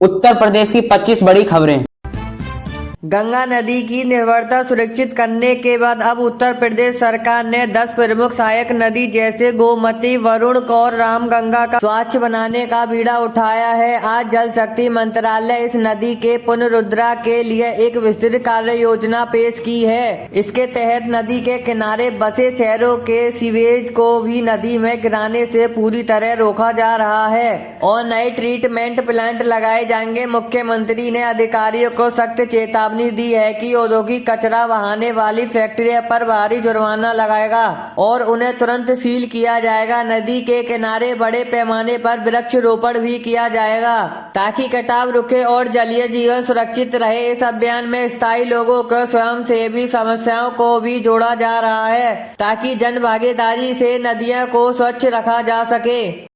उत्तर प्रदेश की 25 बड़ी खबरें। गंगा नदी की निर्भरता सुरक्षित करने के बाद अब उत्तर प्रदेश सरकार ने 10 प्रमुख सहायक नदी जैसे गोमती, वरुण और रामगंगा का स्वच्छ बनाने का बीड़ा उठाया है। आज जल शक्ति मंत्रालय इस नदी के पुनरुद्धार के लिए एक विस्तृत कार्य योजना पेश की है। इसके तहत नदी के किनारे बसे शहरों के सीवेज को भी नदी में गिराने से पूरी तरह रोका जा रहा है और नए ट्रीटमेंट प्लांट लगाए जाएंगे। मुख्यमंत्री ने अधिकारियों को सख्त चेतावनी दी है कि औद्योगिक कचरा बहाने वाली फैक्ट्रियों पर भारी जुर्माना लगाएगा और उन्हें तुरंत सील किया जाएगा। नदी के किनारे बड़े पैमाने पर वृक्षारोपण भी किया जाएगा ताकि कटाव रुके और जलीय जीवन सुरक्षित रहे। इस अभियान में स्थायी लोगों को स्वयंसेवी समस्याओं को भी जोड़ा जा रहा है ताकि जन भागीदारी से नदियों को स्वच्छ रखा जा सके।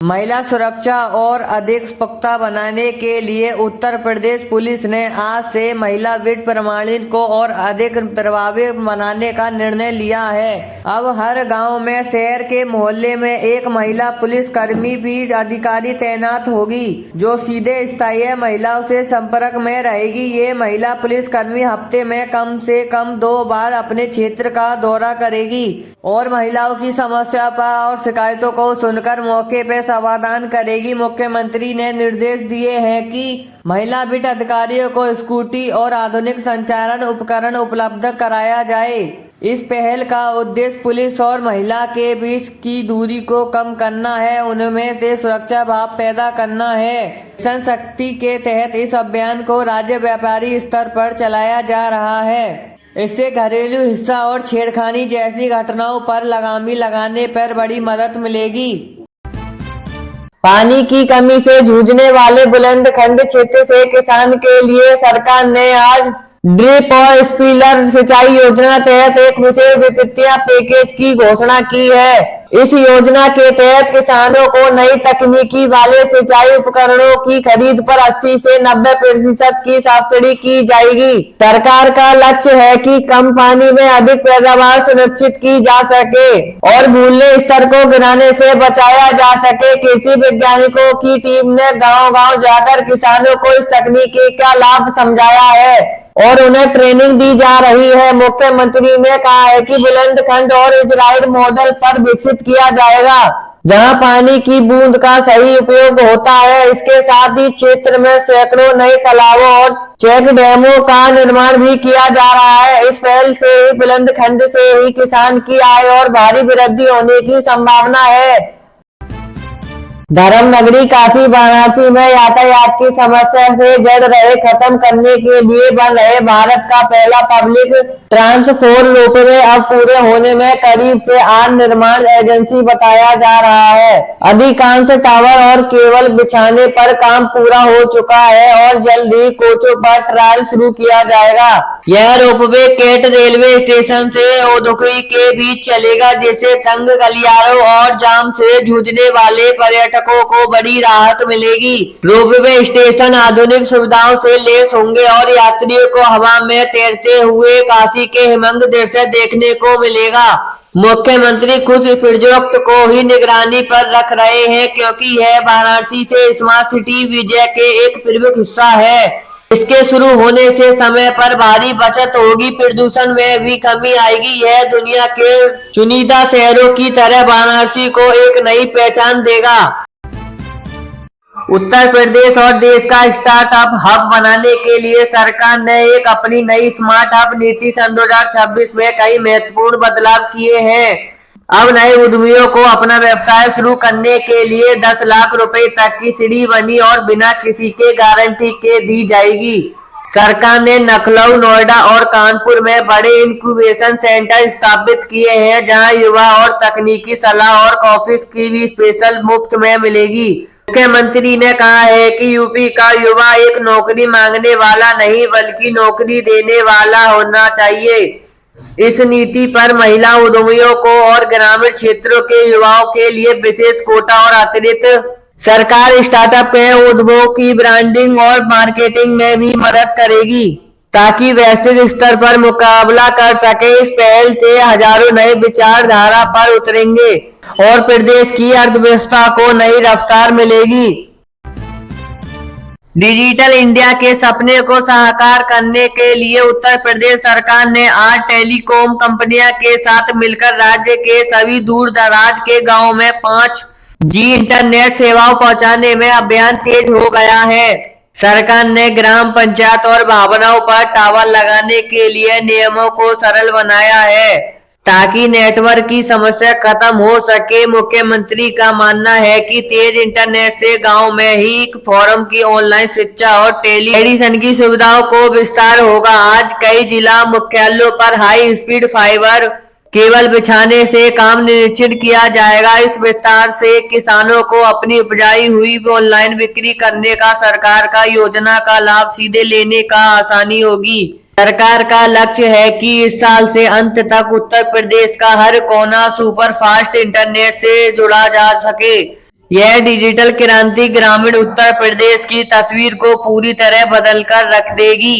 महिला सुरक्षा और अधिक पुख्ता बनाने के लिए उत्तर प्रदेश पुलिस ने आज से महिला विट प्रमाणित को और अधिक प्रभावी बनाने का निर्णय लिया है। अब हर गांव में, शहर के मोहल्ले में एक महिला पुलिस कर्मी भी अधिकारी तैनात होगी जो सीधे स्थायी महिलाओं से संपर्क में रहेगी। ये महिला पुलिस कर्मी हफ्ते में कम से कम 2 बार अपने क्षेत्र का दौरा करेगी और महिलाओं की समस्या पर और शिकायतों को सुनकर मौके पर समाधान करेगी। मुख्यमंत्री ने निर्देश दिए हैं कि महिला बिट अधिकारियों को स्कूटी और आधुनिक संचारण उपकरण उपलब्ध कराया जाए। इस पहल का उद्देश्य पुलिस और महिला के बीच की दूरी को कम करना है, उनमें से सुरक्षा भाव पैदा करना है। मिशन शक्ति के तहत इस अभियान को राज्य व्यापारी स्तर पर चलाया जा रहा है। इससे घरेलू हिंसा और छेड़खानी जैसी घटनाओं पर लगाम लगाने पर बड़ी मदद मिलेगी। पानी की कमी से जूझने वाले बुंदेलखंड क्षेत्र से किसान के लिए सरकार ने आज ड्रिप और स्प्रिंकलर सिंचाई योजना तहत एक विशेष वित्तीय पैकेज की घोषणा की है। इस योजना के तहत किसानों को नई तकनीकी वाले सिंचाई उपकरणों की खरीद पर 80 से 90% की सब्सिडी की जाएगी। सरकार का लक्ष्य है कि कम पानी में अधिक पैदावार सुनिश्चित की जा सके और भूले स्तर को गिराने से बचाया जा सके। कृषि वैज्ञानिकों की टीम ने गांव-गांव जाकर किसानों को इस तकनीकी का लाभ समझाया है और उन्हें ट्रेनिंग दी जा रही है। मुख्यमंत्री ने कहा है कि बुंदेलखंड और इजराइल मॉडल पर विकसित किया जाएगा जहां पानी की बूंद का सही उपयोग होता है। इसके साथ ही क्षेत्र में सैकड़ों नए तालाबों और चेक डैमों का निर्माण भी किया जा रहा है। इस पहल से ही बुंदेलखंड से ही किसान की आय और भारी वृद्धि होने की संभावना है। धर्म नगरी काशी वाराणसी में यातायात की समस्या से जड़ रहे खत्म करने के लिए बन रहे भारत का पहला पब्लिक ट्रांसपोर्ट रोपवे अब पूरे होने में करीब से 8 निर्माण एजेंसी बताया जा रहा है। अधिकांश टावर और केबल बिछाने पर काम पूरा हो चुका है और जल्द ही कोचों पर ट्रायल शुरू किया जाएगा। यह रोपवे केट रेलवे स्टेशन से औद्योगिक के बीच चलेगा, जिससे तंग गलियारों और जाम से जूझने वाले पर्यटकों को बड़ी राहत मिलेगी। रोपवे स्टेशन आधुनिक सुविधाओं से लैस होंगे और यात्रियों को हवा में तैरते हुए काशी के हिमंग दृश्य देखने को मिलेगा। मुख्यमंत्री खुद इस प्रोजेक्ट को ही निगरानी पर रख रहे हैं क्योंकि यह वाराणसी से स्मार्ट सिटी विजय के एक प्रमुख हिस्सा है। इसके शुरू होने से समय पर भारी बचत होगी, प्रदूषण में भी कमी आएगी। यह दुनिया के चुनिंदा शहरों की तरह वाराणसी को एक नई पहचान देगा। उत्तर प्रदेश और देश का स्टार्टअप हब बनाने के लिए सरकार ने एक अपनी नई स्मार्ट हब नीति सन 2026 में कई महत्वपूर्ण बदलाव किए हैं। अब नए उद्यमियों को अपना व्यवसाय शुरू करने के लिए 10 लाख रुपए तक की सीढ़ी बनी और बिना किसी के गारंटी के दी जाएगी। सरकार ने लखनऊ, नोएडा और कानपुर में बड़े इंक्यूबेशन सेंटर स्थापित किए हैं जहां युवा और तकनीकी सलाह और ऑफिस की भी स्पेशल मुफ्त में मिलेगी। मुख्यमंत्री ने कहा है कि यूपी का युवा एक नौकरी मांगने वाला नहीं बल्कि नौकरी देने वाला होना चाहिए। इस नीति पर महिला उद्यमियों को और ग्रामीण क्षेत्रों के युवाओं के लिए विशेष कोटा और अतिरिक्त सरकार स्टार्टअप के उद्योगों की ब्रांडिंग और मार्केटिंग में भी मदद करेगी ताकि वैश्विक स्तर पर मुकाबला कर सके। इस पहल से हजारों नए विचारधारा पर उतरेंगे और प्रदेश की अर्थव्यवस्था को नई रफ्तार मिलेगी। डिजिटल इंडिया के सपने को साकार करने के लिए उत्तर प्रदेश सरकार ने आज टेलीकॉम कंपनियों के साथ मिलकर राज्य के सभी दूर दराज के गांवों में 5G इंटरनेट सेवाओं पहुंचाने में अभियान तेज हो गया है। सरकार ने ग्राम पंचायत और भवनों पर टावर लगाने के लिए नियमों को सरल बनाया है ताकि नेटवर्क की समस्या खत्म हो सके। मुख्यमंत्री का मानना है कि तेज इंटरनेट से गांव में ही फॉर्म की ऑनलाइन शिक्षा और टेली मेडिसिन की सुविधाओं को विस्तार होगा। आज कई जिला मुख्यालयों पर हाई स्पीड फाइबर केबल बिछाने से काम निश्चित किया जाएगा। इस विस्तार से किसानों को अपनी उपजाई हुई ऑनलाइन बिक्री करने का सरकार का योजना का लाभ सीधे लेने का आसानी होगी। सरकार का लक्ष्य है कि इस साल से अंत तक उत्तर प्रदेश का हर कोना सुपर फास्ट इंटरनेट से जुड़ा जा सके। यह डिजिटल क्रांति ग्रामीण उत्तर प्रदेश की तस्वीर को पूरी तरह बदल कर रख देगी।